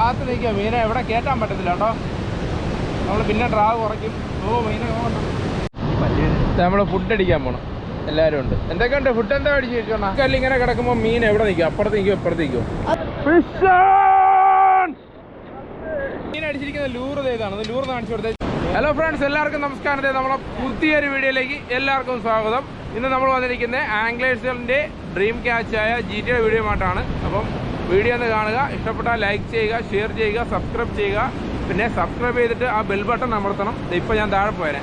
കാത്തു നിൽക്കുക. മീനെ എവിടെ കയറ്റാൻ പറ്റത്തില്ല കേട്ടോ. നമ്മൾ പിന്നെ ഡ്രാവ് കുറയ്ക്കും. മീനെ നമ്മൾ ഫുഡ് അടിക്കാൻ പോകണം. എല്ലാവരും ഉണ്ട്. എന്തൊക്കെയുണ്ട്? ഫുഡ് എന്താ അടിച്ച് വെച്ചോണ? ഇങ്ങനെ കിടക്കുമ്പോൾ മീൻ എവിടെ നിൽക്കും? അപ്പുറത്ത് നിൽക്കും, ഇപ്പുറത്ത് നിൽക്കും. മീൻ അടിച്ചിരിക്കുന്ന ലൂറ് ഇതാണ്. ലൂറ് കാണിച്ചു കൊടുത്തത്. ഹലോ ഫ്രണ്ട്സ്, എല്ലാവർക്കും നമസ്കാരം. നമ്മളെ പുതിയൊരു വീഡിയോയിലേക്ക് എല്ലാവർക്കും സ്വാഗതം. ഇന്ന് നമ്മൾ വന്നിരിക്കുന്നത് ആംഗ്ലേഴ്സിൻ്റെ ഡ്രീം ക്യാച്ചായ GTA വീഡിയോ ആയിട്ടാണ്. അപ്പം വീഡിയോ ഒന്ന് കാണുക. ഇഷ്ടപ്പെട്ടാൽ ലൈക്ക് ചെയ്യുക, ഷെയർ ചെയ്യുക, സബ്സ്ക്രൈബ് ചെയ്യുക. പിന്നെ സബ്സ്ക്രൈബ് ചെയ്തിട്ട് ആ ബെൽ ബട്ടൺ അമർത്തണം. ഇപ്പോൾ ഞാൻ താഴെ പോയനെ.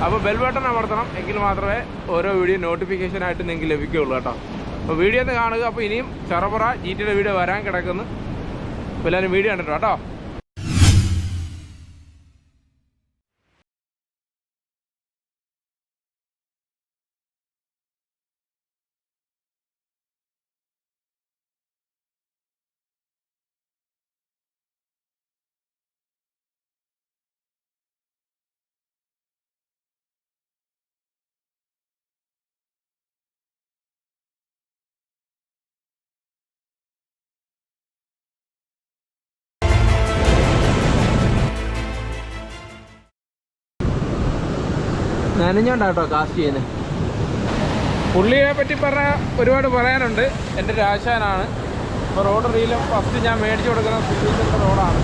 അപ്പോൾ ബെൽ ബട്ടൺ അമർത്തണം. എങ്കിൽ മാത്രമേ ഓരോ വീഡിയോ നോട്ടിഫിക്കേഷനായിട്ട് നിങ്ങൾക്ക് ലഭിക്കുകയുള്ളൂ കേട്ടോ. അപ്പോൾ വീഡിയോ ഒന്ന് കാണുക. അപ്പോൾ ഇനിയും ചെറുപുറ GTA വീഡിയോ വരാൻ കിടക്കുന്നു. അപ്പോൾ എല്ലാവരും വീഡിയോ കണ്ടിട്ടോ കേട്ടോ. നനഞ്ഞോണ്ടാട്ടോ കാസ്റ്റ് ചെയ്യുന്നത്. പുള്ളിയെ പറ്റി ഒരുപാട് പറയാനുണ്ട്. എൻ്റെ രാശാനാണ്. ഇപ്പോൾ റോഡ് റീലും ഫസ്റ്റ് ഞാൻ മേടിച്ചു കൊടുക്കുന്ന സിറ്റിൻ്റെ റോഡാണ്.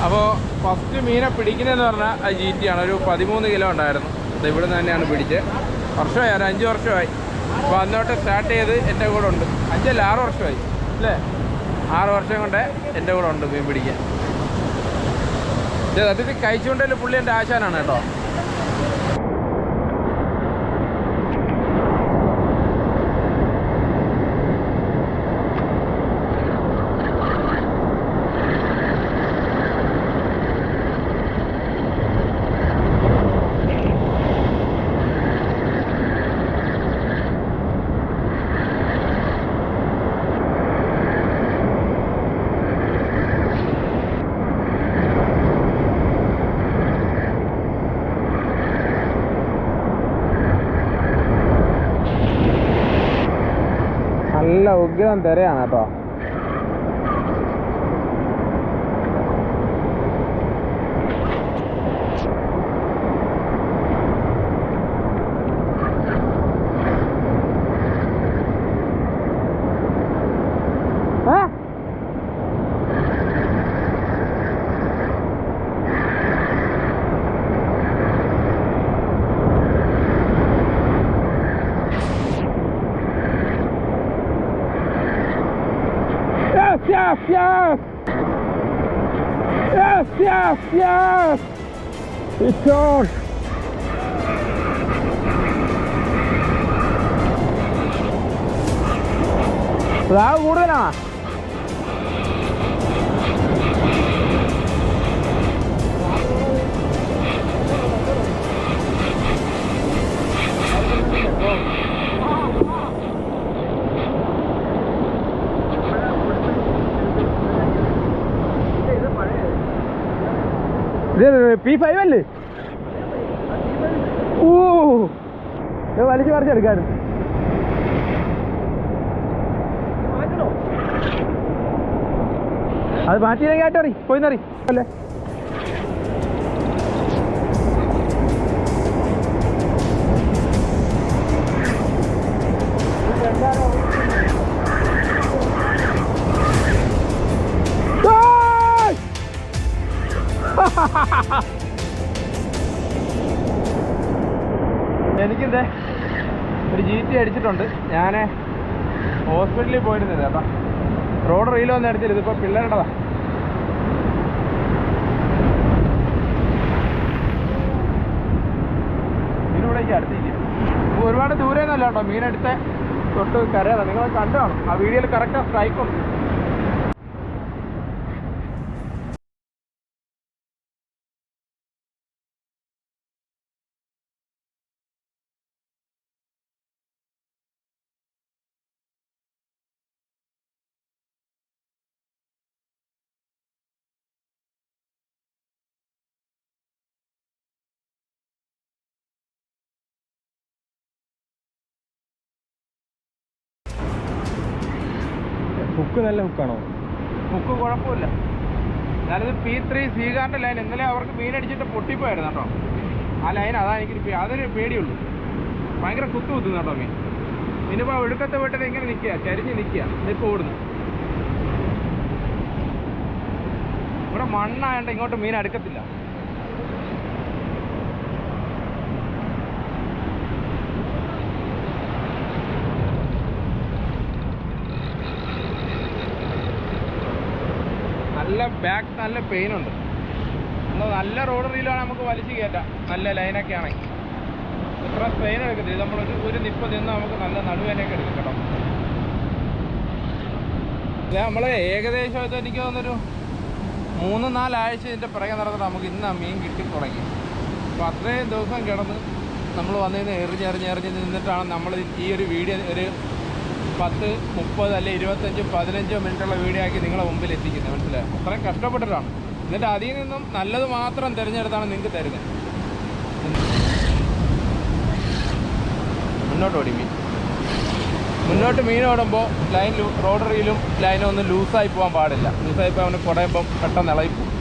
അപ്പോൾ ഫസ്റ്റ് മീനെ പിടിക്കുന്നതെന്ന് പറഞ്ഞാൽ അത് GT ആണ്. ഒരു 13 കിലോ ഉണ്ടായിരുന്നു. അത് ഇവിടെ നിന്ന് തന്നെയാണ് പിടിച്ചത്. വർഷമായി, ഒരു 5 വർഷമായി. അപ്പോൾ അന്നോട്ട് സ്റ്റാർട്ട് ചെയ്ത് എൻ്റെ കൂടെ ഉണ്ട്. 5 അല്ല 6 വർഷമായി അല്ലേ? 6 വർഷം കൊണ്ട് എൻ്റെ കൂടെ ഉണ്ട് മീൻ പിടിക്കാൻ. സത്യത്തിൽ കഴിച്ചുകൊണ്ടതിൽ പുള്ളി എൻ്റെ ആശാനാണ് കേട്ടോ. നല്ല ഉഗ്രം തിരയാണ് കേട്ടോ. Yes, yes! Yes, yes, yes! It's on! Bravo, കൂടുതലാ. P5 അല്ലേ? വലിച്ചു പറിച്ചെടുക്കായിരുന്നു. അത് മാറ്റിയില്ലെങ്കിൽ ആയിട്ടറി പോയിന്നറി അല്ലേ? എനിക്കിത് ഒരു GT അടിച്ചിട്ടുണ്ട്. ഞാൻ ഹോസ്പിറ്റലിൽ പോയിരുന്നത് കേട്ടോ. റോഡ് റീൽ ഒന്നും അടിച്ചില്ല. ഇതിപ്പോൾ പിള്ളേരുടേതാ. മീനിവിടേക്ക് അടുത്തിരിക്കും. ഒരുപാട് ദൂരെ ഒന്നുമല്ല കേട്ടോ. മീനെടുത്ത് തൊട്ട് കരയാണ്. നിങ്ങൾ കണ്ടു കാണും. ആ വീഡിയോയിൽ കറക്റ്റ് സ്ട്രൈക്കുണ്ട്. ഹുക്ക് നല്ല ഹുക്കാണോ? ഹുക്ക് കുഴപ്പമില്ല. ഞാനിത് P3 സ്വീകാറിൻ്റെ ലൈൻ ഇന്നലെ അവർക്ക് മീനടിച്ചിട്ട് പൊട്ടിപ്പോയായിരുന്നു കേട്ടോ. ആ ലൈൻ അതാ എനിക്ക് അതൊരു പേടിയുള്ളൂ. ഭയങ്കര കുത്തുന്നു കേട്ടോ മീൻ. ഇനിയിപ്പോൾ ഒഴുക്കത്തെ വീട്ടിൽ ഇങ്ങനെ നിൽക്കുക, ചരിഞ്ഞ് നിൽക്കുക, ഇപ്പോൾ ഓടുന്നു. ഇവിടെ മണ്ണായതുകൊണ്ട് ഇങ്ങോട്ട് മീൻ അടുക്കത്തില്ല. നല്ല പെയിനുണ്ട്. നല്ല റോഡ് റീലാണ് നമുക്ക് വലിച്ചു കയറ്റാം, നല്ല ലൈനൊക്കെ ആണെങ്കിൽ. ഇത്ര സ്ട്രെയിൻ എടുക്കത്തില്ല. നമ്മളൊരു നിപ്പ് നിന്ന് നമുക്ക് നല്ല നടുവേനൊക്കെ എടുക്കും കേട്ടോ. നമ്മൾ ഏകദേശം ഇത് എനിക്ക് തോന്നുന്നൊരു 3-4 ആഴ്ച ഇതിൻ്റെ പിറകെ നടന്നിട്ട് നമുക്ക് ഇന്ന് മീൻ കിട്ടി തുടങ്ങി. അപ്പോൾ അത്രയും ദിവസം കിടന്ന് നമ്മൾ വന്നതിന് എറിഞ്ഞ് നിന്നിട്ടാണ് നമ്മൾ ഈ ഒരു വീഡിയോ ഒരു 10, 30 അല്ലെങ്കിൽ 25, 15 മിനിറ്റുള്ള വീഡിയോ ആക്കി നിങ്ങളെ മുമ്പിൽ എത്തിക്കുന്നത്. മനസ്സിലായോ? അത്രയും കഷ്ടപ്പെട്ടിട്ടാണ്. എന്നിട്ട് അതിൽ നിന്നും നല്ലത് മാത്രം തിരഞ്ഞെടുത്താണ് നിങ്ങൾക്ക് തരുന്നത്. മുന്നോട്ട് മീൻ ഓടുമ്പോൾ ലൈൻ റോഡറിയിലും ലൈനും ഒന്നും ലൂസായി പോകാൻ പാടില്ല. ലൂസായി പോയി അവന് കുടയുമ്പം പെട്ടെന്ന് ഇളകിപ്പോകും.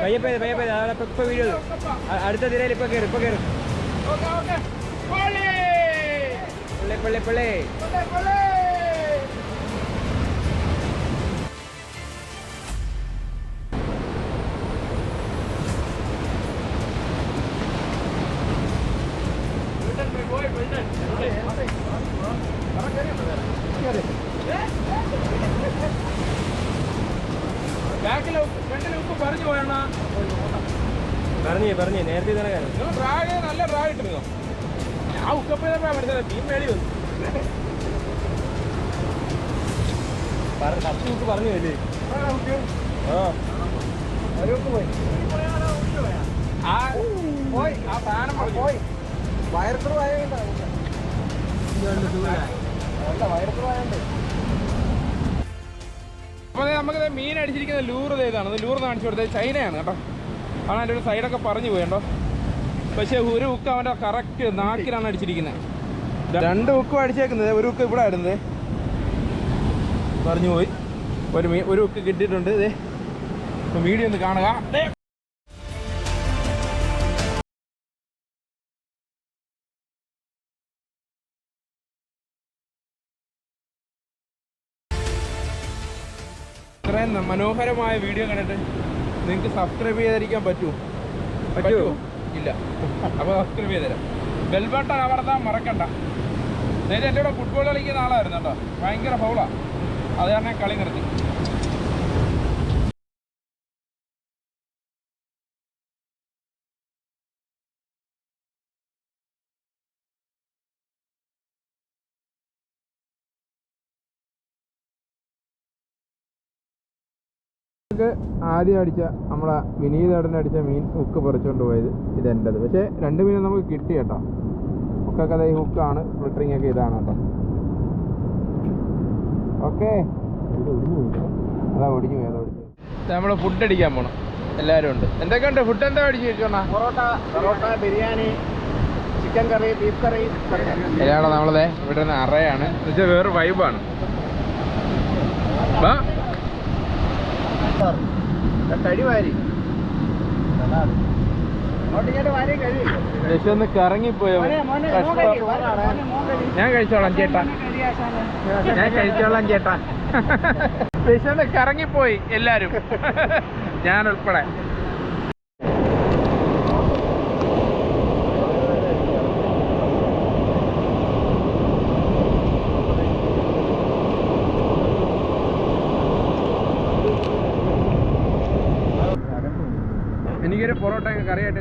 പയ്യെ ഇപ്പൊ വീഡിയോ അടുത്ത തിരയിൽ ഇപ്പൊ കയറും പള്ളി പറഞ്ഞു നേരത്തെ തന്നെ നല്ല പ്രായം ഇട്ടിരുന്നോ? ഞാൻ ഉക്കപ്പോഴാ മനസ്സിലായി മീൻ മേടി വന്നു. പറഞ്ഞു അല്ലേ? ആ സാധനം പോയി വയർക്കുറവായുണ്ട്. അപ്പോൾ നമുക്ക് മീൻ അടിച്ചിരിക്കുന്ന ലൂറ് ഇതാണ്. ലൂറ് കാണിച്ചു കൊടുത്തത് ചൈനയാണ് കേട്ടോ. അവൻ അതിൻ്റെ ഒരു സൈഡൊക്കെ പറഞ്ഞു പോയണ്ടോ. പക്ഷേ ഒരു ഹുക്ക് അവൻ്റെ കറക്റ്റ് നാക്കിലാണ് അടിച്ചിരിക്കുന്നത്. 2 ഹുക്കും അടിച്ചേക്കുന്നത്. ഒരു ഹുക്ക് ഇവിടെ ആയിരുന്നത് പറഞ്ഞു പോയി. ഒരു ഹുക്ക് കിട്ടിയിട്ടുണ്ട്. ഇതേ വീഡിയോ ഒന്ന് കാണുക. ഇത്രയും മനോഹരമായ വീഡിയോ കണ്ടിട്ട് നിങ്ങൾക്ക് സബ്സ്ക്രൈബ് ചെയ്തിരിക്കാൻ പറ്റുമോ? ഇല്ല. അപ്പോൾ സബ്സ്ക്രൈബ് ചെയ്തുതരാം. ബെൽ ബട്ടൺ അമർത്താൻ മറക്കണ്ട. നേരെ എൻ്റെ കൂടെ ഫുട്ബോൾ കളിക്കുന്ന ആളായിരുന്നു കേട്ടോ. ഭയങ്കര ഫൗളാണ്. അത് കാരണം കളി നിർത്തി. നമുക്ക് ആദ്യം അടിച്ച നമ്മളെ വിനീതേടനെ അടിച്ച മീൻ ഹുക്ക് പറിച്ചുകൊണ്ട് പോയത് ഇതെൻ്റെത്. പക്ഷേ 2 മീനും നമുക്ക് കിട്ടി കേട്ടോ. ഹുക്കൊക്കെ അതായത് ഹുക്കാണ്, സ്പ്ലിറ്ററിങ് ഒക്കെ ഇതാണ് കേട്ടോ. ഓക്കെ, അതാ ഒടിഞ്ഞു പോയി, അതാ ഒടിഞ്ഞു. നമ്മൾ ഫുഡ് അടിക്കാൻ പോകണം, എല്ലാവരും ഉണ്ട്. എന്തൊക്കെയുണ്ട് ഫുഡ്? എന്താ അടിച്ചു വെച്ചോണ? പൊറോട്ട, ബിരിയാണി, ചിക്കൻ കറി, ബീഫ് കറി. എല്ലാം നമ്മളതെ ഇവിടെ നിന്ന് അറയാണ് എന്നുവെച്ചാൽ വേറെ വൈബാണ്. കഴിവാരി ജസ്റ്റ് ഒന്ന് കറങ്ങിപ്പോയോ? ഞാൻ കഴിച്ചോളാം ചേട്ടാ, ഞാൻ കഴിച്ചോളാം ചേട്ടാ. ജസ്റ്റ് കറങ്ങിപ്പോയി എല്ലാരും, ഞാൻ ഉൾപ്പെടെ. എനിക്കൊരു പൊറോട്ട കറിയായിട്ട്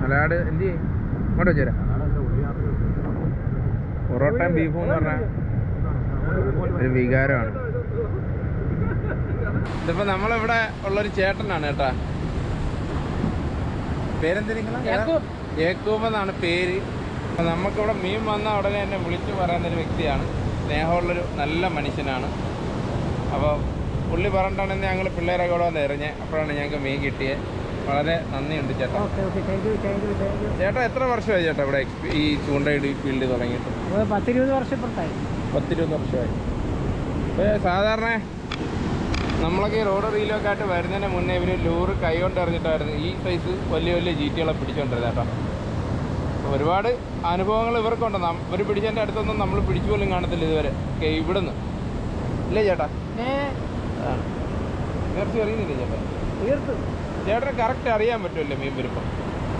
സലാഡ് എന്ത് ചെയ്യും? ഇങ്ങോട്ട് വെച്ചേരാ. പൊറോട്ടയും ബീഫും എന്ന് പറഞ്ഞാൽ ഒരു വികാരമാണ്. ഇതിപ്പോ നമ്മളിവിടെ ഉള്ളൊരു ചേട്ടനാണ് കേട്ടാ. പേരെന്തിരിക്കണം? യേക്കൂബ് എന്നാണ് പേര്. നമുക്കിവിടെ മീൻ വന്ന ഉടനെ എന്നെ വിളിച്ചു പറയുന്നൊരു വ്യക്തിയാണ്. സ്നേഹമുള്ളൊരു നല്ല മനുഷ്യനാണ്. അപ്പോൾ പുള്ളി പറഞ്ഞിട്ടാണെന്ന് ഞങ്ങൾ പിള്ളേരൊക്കെ ഇവിടെ വന്ന് എറിഞ്ഞ്, അപ്പോഴാണ് ഞങ്ങൾക്ക് മീൻ കിട്ടിയത്. വളരെ നന്ദിയുണ്ട് ചേട്ടാ. ചേട്ടാ എത്ര വർഷമായി ചേട്ടാ ഇവിടെ ഈ ചൂണ്ടയുടെ ഫീൽഡ് തുടങ്ങിയിട്ട്? 10-20 വർഷപ്പുറത്തായി. 10-20 വർഷമായി. ഇപ്പോൾ സാധാരണ നമ്മളൊക്കെ ഈ റോഡ് റീലൊക്കെ ആയിട്ട് വരുന്നതിന് മുന്നേ ഇവർ ലൂറ് കൈ കൊണ്ട് എറിഞ്ഞിട്ടായിരുന്നു ഈ സൈസ് വലിയ വലിയ ജീറ്റികളെ പിടിച്ചുകൊണ്ടിരുന്നത് കേട്ടോ. ഒരുപാട് അനുഭവങ്ങൾ ഇവർക്കുണ്ട്. ഇവർ പിടിച്ചതിൻ്റെ അടുത്തൊന്നും നമ്മൾ പിടിച്ചു പോലും കാണത്തില്ല ഇതുവരെ ഇവിടുന്ന്, ഇല്ലേ ചേട്ടാ? തീർച്ച അറിയുന്നില്ല ചേട്ടാ. ചേട്ടന് കറക്റ്റ് അറിയാൻ പറ്റുമല്ലോ മീൻ വരുമ്പോൾ.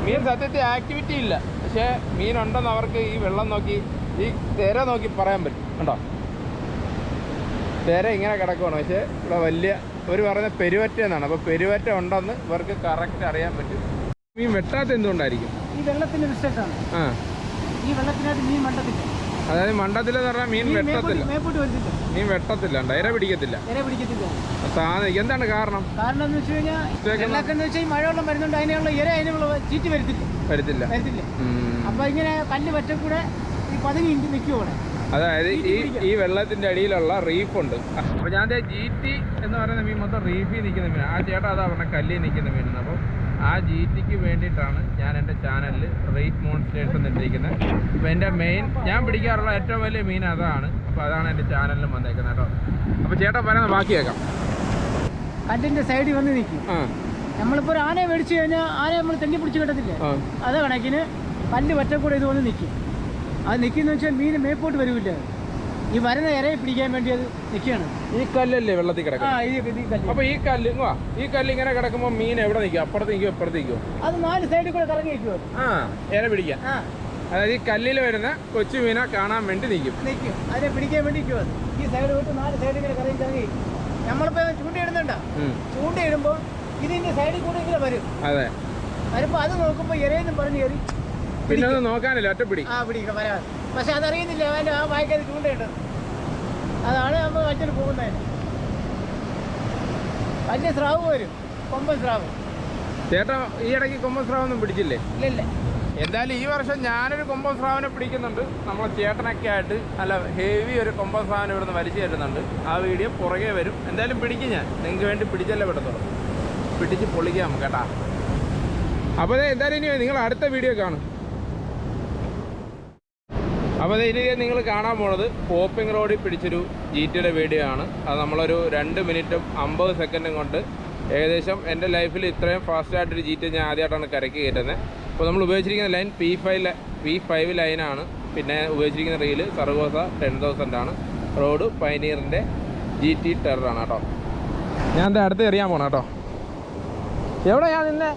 മീൻ സത്യത്തിൽ ആക്ടിവിറ്റി ഇല്ല, പക്ഷേ മീനുണ്ടെന്ന് അവർക്ക് ഈ വെള്ളം നോക്കി ഈ തിര നോക്കി പറയാൻ പറ്റും. കണ്ടോ, തിര ഇങ്ങനെ കിടക്കുവാണ്, പക്ഷേ ഇവിടെ വലിയ ഒരു പറയുന്ന പെരുവറ്റ എന്നാണ്. അപ്പോൾ പെരുവറ്റ ഉണ്ടെന്ന് ഇവർക്ക് കറക്റ്റ് അറിയാൻ പറ്റും. മീൻ വെട്ടാത്ത എന്തുകൊണ്ടായിരിക്കും? ഈ വെള്ളത്തിന്റെ മിസ്റ്റേക്കാണ്. ഈ വെള്ളത്തിനകത്ത് മീൻ മണ്ടത്തില്ല. അതായത് മണ്ടത്തിലെന്ന് പറഞ്ഞാൽ മീൻ വെട്ടത്തില്ല, മീൻ വെട്ടത്തില്ല, ഇര പിടിക്കത്തില്ല. എന്താണ് കാരണം? കാരണം എന്ന് വെച്ച് കഴിഞ്ഞാൽ മഴവെള്ളം വരുന്നുണ്ട്, അതിനുള്ള അതിനുള്ള ചീറ്റ് വരത്തില്ല. അപ്പൊ ഇങ്ങനെ കല്ല് വറ്റക്കൂടെ ഈ പതുങ്ങി നിൽക്കുവാണ്. അതായത് ഈ വെള്ളത്തിന്റെ അടിയിലുള്ള റീഫുണ്ട്. അപ്പൊ ഞാൻ GT എന്ന് പറയുന്ന മീൻ മൊത്തം റീഫിൽ നിൽക്കുന്ന മീൻ. ആ ചേട്ടാ അതാ പറഞ്ഞ കല്ലിൽ നിൽക്കുന്ന മീനെന്ന്. അപ്പോൾ ആ GTക്ക് വേണ്ടിയിട്ടാണ് ഞാൻ എൻ്റെ ചാനലിൽ റീഫ് മോൺസ്റ്റേഴ്സ് എന്നിട്ടിരിക്കുന്നത്. അപ്പോൾ എൻ്റെ മെയിൻ ഞാൻ പിടിക്കാറുള്ള ഏറ്റവും വലിയ മീൻ അതാണ്. അപ്പോൾ അതാണ് എൻ്റെ ചാനലിലും വന്നേക്കുന്നത് കേട്ടോ. അപ്പോൾ ചേട്ടാ പറയുന്നത് ബാക്കി കേൾക്കാം. കല്ലിന്റെ സൈഡിൽ വന്ന് നിൽക്കും. നമ്മളിപ്പോൾ ഒരു ആനയെ മേടിച്ചു കഴിഞ്ഞാൽ ആനയെ നമ്മൾ തെങ്ങി പിടിച്ച് കിട്ടത്തില്ലേ, അത് കണക്കിന് കല്ല് വറ്റക്കൂടെ ഇത് വന്ന് നിൽക്കും. അത് നിൽക്കുന്ന വെച്ചാൽ മീൻ മേപ്പോട്ട് വരില്ല. ഈ വരുന്ന ഇരയെ പിടിക്കാൻ വേണ്ടി അത് നിൽക്കുകയാണ്. ഈ കല്ലല്ലേ വെള്ളത്തിൽ കിടക്കും? അപ്പൊ ഈ കല്ല് ഇങ്ങനെ കിടക്കുമ്പോൾ മീൻ എവിടെ നിൽക്കും? അപ്പുറത്ത് നിൽക്കും, ഇപ്പുറത്ത് നിൽക്കും? അത് 4 സൈഡിൽ കൂടെ കറങ്ങി നിൽക്കുമോ? ഇര പിടിക്കാൻ. അതായത് ഈ കല്ലിൽ വരുന്ന കൊച്ചു മീനെ കാണാൻ വേണ്ടി നിൽക്കും. അതിനെ പിടിക്കാൻ വേണ്ടി നിൽക്കും. ഈ സൈഡ് വിട്ട് 4 സൈഡിൽ ഇങ്ങനെ കറങ്ങി നമ്മളിപ്പോ ചൂണ്ടയിടുന്നുണ്ടോ? ചൂണ്ടയിടുമ്പോൾ ഇതിന്റെ സൈഡിൽ കൂടെ ഇങ്ങനെ വരും. അതെ, വരുമ്പോ അത് നോക്കുമ്പോ ഇരയെന്ന് പറഞ്ഞ് കയറി പിന്നെ ഒന്നും നോക്കാനില്ല, ഒറ്റപ്പിടി. പിടിക്കണം വരാതെ. പക്ഷെ അതറിയുന്നില്ല അവൻ്റെ ആ വായിക്കാതെ ചൂണ്ടയിട്ടത്. അതാണ് നമ്മൾ മറ്റൊരു പോകുന്നതിന്. വലിയ സ്രാവ് വരും, കൊമ്പൻ സ്രാവ്. ചേട്ടാ ഈ ഇടയ്ക്ക് കൊമ്പൻ സ്രാവ് ഒന്നും പിടിച്ചില്ലേ? ഇല്ല. എന്തായാലും ഈ വർഷം ഞാനൊരു കൊമ്പൻ സ്രാവിനെ പിടിക്കുന്നുണ്ട്. നമ്മളെ ചേട്ടനൊക്കെ ആയിട്ട് നല്ല ഹെവി ഒരു കൊമ്പൻ സ്രാവിനെ ഇവിടുന്ന് വലിച്ചു കയറ്റുന്നുണ്ട്. ആ വീഡിയോ പുറകെ വരും. എന്തായാലും പിടിക്കും ഞാൻ, നിങ്ങൾക്ക് വേണ്ടി പിടിച്ചല്ലേ പെടത്തുള്ളൂ. പിടിച്ച് പൊളിക്കാം കേട്ടാ. അപ്പോൾ എന്തായാലും ഇനി നിങ്ങൾ അടുത്ത വീഡിയോ കാണും. അപ്പോൾ ഇനി നിങ്ങൾ കാണാൻ പോണത് പോപ്പിംഗ് റോഡിൽ പിടിച്ചൊരു GTയുടെ വീഡിയോ ആണ്. അത് നമ്മളൊരു 2 മിനിറ്റും 50 സെക്കൻഡും കൊണ്ട് ഏകദേശം എൻ്റെ ലൈഫിൽ ഇത്രയും ഫാസ്റ്റായിട്ടൊരു GT ഞാൻ ആദ്യമായിട്ടാണ് കരയ്ക്ക് കയറ്റുന്നത്. അപ്പോൾ നമ്മൾ ഉപയോഗിച്ചിരിക്കുന്ന ലൈൻ P5 ലൈനാണ്. പിന്നെ ഉപയോഗിച്ചിരിക്കുന്ന റീല് സർഗോസ 10,000 ആണ്. റോഡ് പൈനീറിൻ്റെ GT ടെററാണ് കേട്ടോ. ഞാൻ എന്താ അടുത്ത് എറിയാൻ പോണം കേട്ടോ. എവിടെ ഞാൻ നിന്നെ?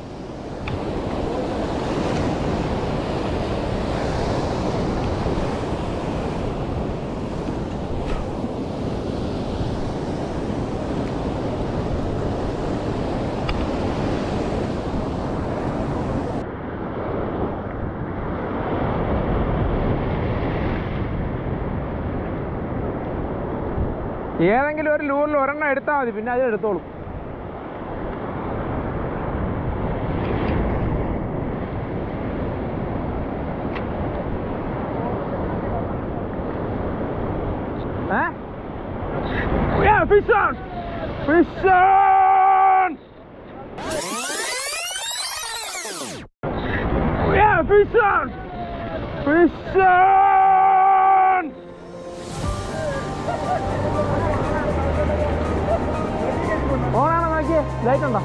ഏതെങ്കിലും ഒരു ലൂറിൽ ഒരെണ്ണം എടുത്താൽ മതി, പിന്നെ അത് എടുത്തോളും. Fish on! Fish on! Yeah, fish on! Fish on! ഓണാണോ നോക്കിയേ? ലൈറ്റ് ഉണ്ടോ?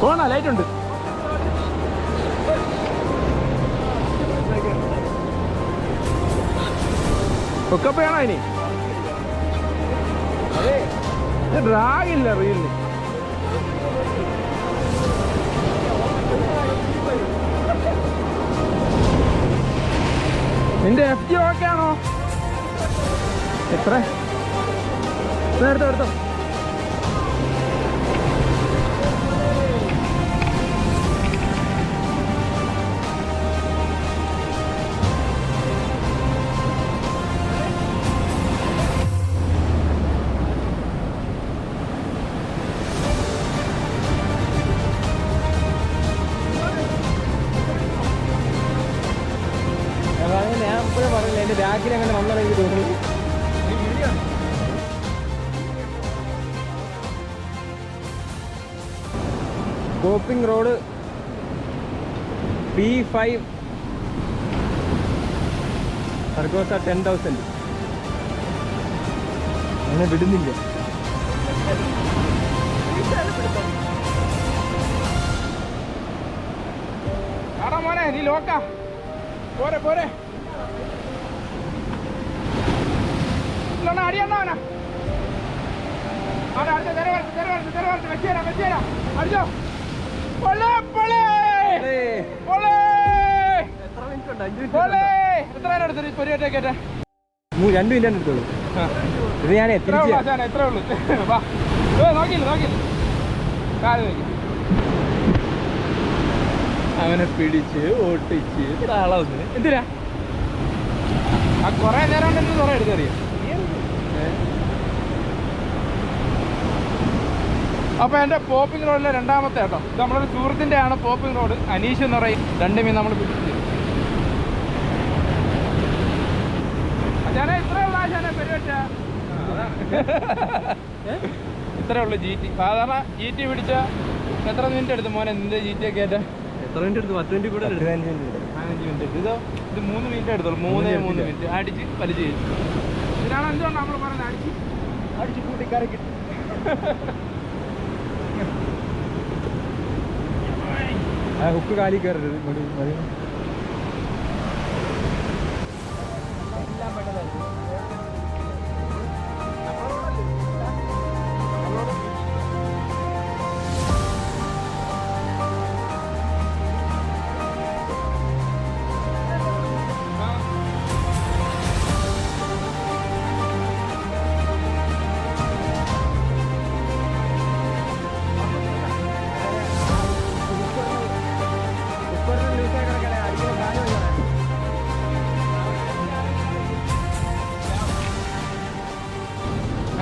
ഓണാ, ലൈറ്റ് ഉണ്ട്. ഹുക്കപ്പ് ചെയ്യണോ ഇനി? ഡ്രാഗില്ല റീലിന്. നിന്റെ FG ഓക്കെ ആണോ? എത്ര എടുത്തോ. ഞാൻ ഇപ്പോഴും പറഞ്ഞില്ല, എൻ്റെ ബാക്കിൽ അങ്ങനെ വന്നതാണ് എനിക്ക് തോന്നുന്നു. കോപ്പിംഗ് റോഡ് P5 സർഗോസ 10,000 അങ്ങനെ വിടുന്നില്ല. ആടാ മോനെ, നീ ലോക്കാ. പോരെ അടിയണ്ണാവനാ. അടുത്ത തെരവരത്ത് വെച്ചേരാ. അടിച്ചോ. എത്ര നേരം എടുത്തു പൊരിയേറ്റേക്കേറ്റ? 2 മിനിറ്റ് എടുത്തോളൂ. ഇത് ഞാൻ എത്ര ഉള്ളു? നോക്കിയില്ല കാല് നോക്കി. അവനെ പിടിച്ച് ഓട്ടിച്ച് താളന്ന് എന്തിനാ? ആ കൊറേ നേരം ഉണ്ടെന്ന് കുറെ എടുത്തറിയാം. അപ്പൊ എന്റെ പോപ്പിംഗ് റോഡിലെ രണ്ടാമത്തെ കേട്ടോ, ഇത് നമ്മളൊരു സുഹൃത്തിന്റെ ആണ് പോപ്പിംഗ് റോഡ്. അനീഷ് എന്ന് പറയും. 2 മീൻ നമ്മൾ പിടിച്ചു. ഇത്രേ ഉള്ളു GT. സാധാരണ GT പിടിച്ച എത്ര മിനിറ്റ് എടുത്തു മോനെ നിന്റെ GT ഒക്കെ ആയിട്ട്? എത്ര മിനിറ്റ് എടുത്തു? 10 മിനിറ്റ് കൂടെ 15 മിനിറ്റ്. ഇത് 3 മിനിറ്റ് എടുത്തോളൂ. 3 മിനിറ്റ് അടിച്ച് വലിച്ച് കഴിച്ചു. ഇതിനാണ് എന്തുകൊണ്ട് നമ്മൾ പറഞ്ഞത് അടിച്ച് കൂട്ടിക്കാരെ കിട്ടും. ആ ഹുക്ക് കാലി കയറരുത്.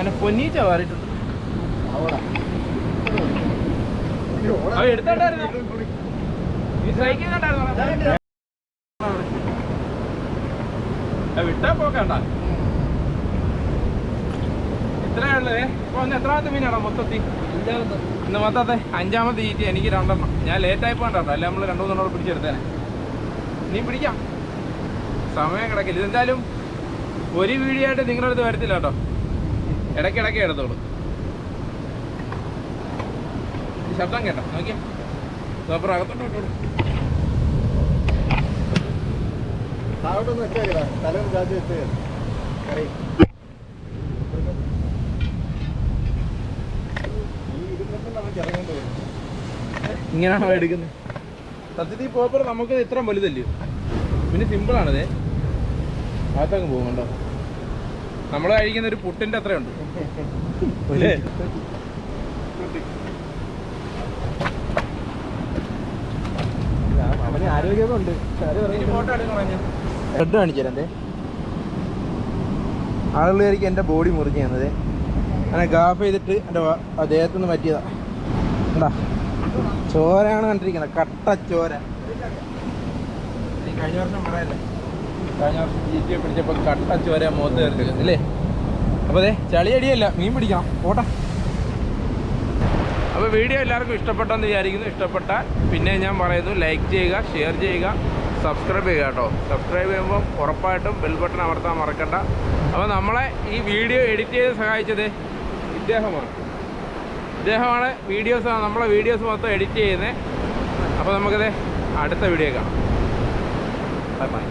അങ്ങനെ പൊന്നീച്ച മാറിയിട്ടുണ്ട്. എടുത്തോണ്ടായിരുന്നു വിട്ടാ പോക്കണ്ട. ഇത്രേ ഉള്ളത്. ഇപ്പൊ ഒന്ന് എത്രാമത്തെ മീനാണോ മൊത്തത്തിൽ? ഇന്ന് മൊത്തത്തെ 5ാമത്തെ GT. എനിക്ക് 2 എണ്ണം. ഞാൻ ലേറ്റായി പോകണ്ടോ, അല്ല നമ്മൾ 2-3 എണ്ണം പിടിച്ചെടുത്തേനെ. നീ പിടിക്കാം, സമയം കിടക്കില്ല. ഇതെന്തായാലും ഒരു വീഡിയോ ആയിട്ട് നിങ്ങളുടെ അടുത്ത് വരത്തില്ല കേട്ടോ, ഇടയ്ക്കിടയ്ക്ക് എടുത്തോളൂ. ശബ്ദം കേട്ടോ, നോക്കിയാ സൂപ്പർ. അകത്തോട്ട് വിട്ടോളൂ. ഇങ്ങനെയാണോ എടുക്കുന്നത്? സത്യത്തിൽ പോപ്പർ നമുക്ക് ഇത്ര വലുതല്ലേ, പിന്നെ സിമ്പിളാണിത്. ഭാഗത്തങ്ങ് പോകും കണ്ടോ. നമ്മൾ കഴിക്കുന്ന ഒരു പുട്ടിന്റെ അത്രയുണ്ട്. ആരോഗ്യമൊക്കെ ഉണ്ട്. ഫോട്ടോ എടുക്കാൻ റെഡ് കാണിച്ചു തരാം. ആളുകൾ വിചാരിക്കും എൻ്റെ ബോഡി മുറിഞ്ഞു തന്നത്. അങ്ങനെ ഗാഫ് ചെയ്തിട്ട് എൻ്റെ ദേഹത്തു നിന്ന് പറ്റിയതാ. എന്താ ചോരയാണ് കണ്ടിരിക്കുന്നത്, കട്ട ചോര. കഴിഞ്ഞ വർഷം പറയല്ലേ, കഴിഞ്ഞ വർഷം GTA പിടിച്ചപ്പോൾ കട്ട ചോര മുഖത്ത് കയറിയിരിക്കുന്നത് അല്ലേ. അപ്പോൾ അതെ ചളിയടിയല്ല, മീൻ പിടിക്കണം പോട്ടെ. അപ്പോൾ വീഡിയോ എല്ലാവർക്കും ഇഷ്ടപ്പെട്ടെന്ന് വിചാരിക്കുന്നു. ഇഷ്ടപ്പെട്ടാൽ പിന്നെ ഞാൻ പറയുന്നു, ലൈക്ക് ചെയ്യുക, ഷെയർ ചെയ്യുക, സബ്സ്ക്രൈബ് ചെയ്യുക കേട്ടോ. സബ്സ്ക്രൈബ് ചെയ്യുമ്പോൾ ഉറപ്പായിട്ടും ബെൽ ബട്ടൺ അമർത്താൻ മറക്കണ്ട. അപ്പോൾ നമ്മളെ ഈ വീഡിയോ എഡിറ്റ് ചെയ്ത് സഹായിച്ചത് ഇദ്ദേഹമാണ് നമ്മളെ വീഡിയോസ് മൊത്തം എഡിറ്റ് ചെയ്യുന്നത്. അപ്പോൾ നമുക്കത് അടുത്ത വീഡിയോ കാണാം. Bye bye.